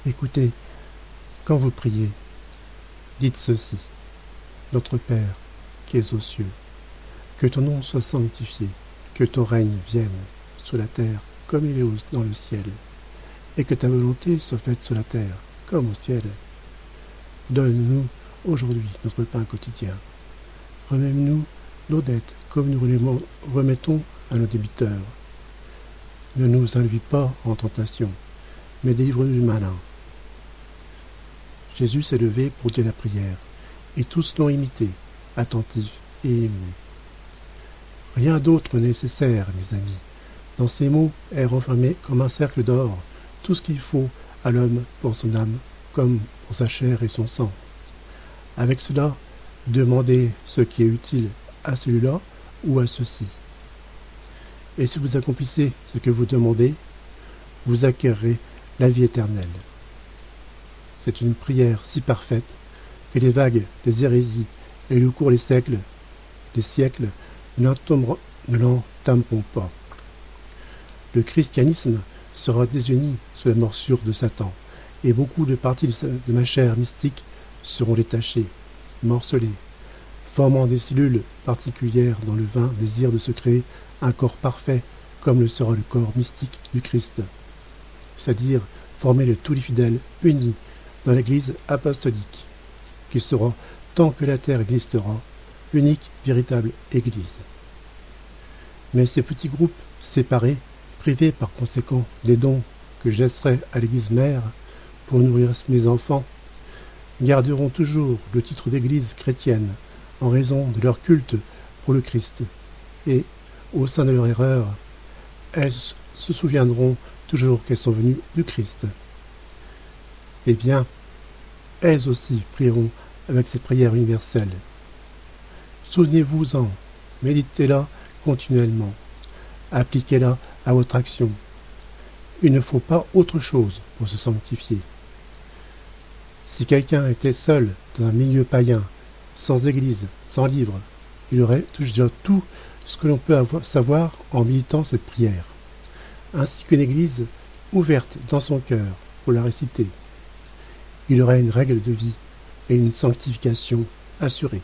Écoutez, quand vous priez, dites ceci. Notre Père, qui es aux cieux, que ton nom soit sanctifié, que ton règne vienne sur la terre comme il est dans le ciel, et que ta volonté soit faite sur la terre comme au ciel. Donne-nous aujourd'hui notre pain quotidien. Remets-nous nos dettes comme nous les remettons à nos débiteurs. Ne nous induis pas en tentation, mais délivre-nous du malin. Jésus s'est levé pour dire la prière, et tous l'ont imité, attentifs et émus. Rien d'autre n'est nécessaire, mes amis. Dans ces mots est renfermé comme un cercle d'or tout ce qu'il faut à l'homme pour son âme, comme pour sa chair et son sang. Avec cela, demandez ce qui est utile à celui-là ou à ceux-ci. Et si vous accomplissez ce que vous demandez, vous acquerrez la vie éternelle. C'est une prière si parfaite que les vagues des hérésies et le cours des siècles ne l'entameront pas. Le christianisme sera désuni sous la morsure de Satan, et beaucoup de parties de ma chair mystique seront détachées, morcelées, formant des cellules particulières dans le vain désir de se créer un corps parfait comme le sera le corps mystique du Christ, c'est-à-dire formé de tous les fidèles unis dans l'Église apostolique, qui sera, tant que la terre existera, l'unique véritable Église. Mais ces petits groupes séparés, privés par conséquent des dons que je laisserai à l'Église mère pour nourrir mes enfants, garderont toujours le titre d'Église chrétienne en raison de leur culte pour le Christ, et, au sein de leur erreur, elles se souviendront toujours qu'elles sont venues du Christ. Eh bien, elles aussi prieront avec ces prières universelles. Souvenez-vous-en, méditez-la continuellement, appliquez-la à votre action. Il ne faut pas autre chose pour se sanctifier. Si quelqu'un était seul dans un milieu païen, sans église, sans livre, il aurait déjà tout ce que l'on peut savoir en méditant cette prière, ainsi qu'une église ouverte dans son cœur pour la réciter. Il aurait une règle de vie et une sanctification assurée.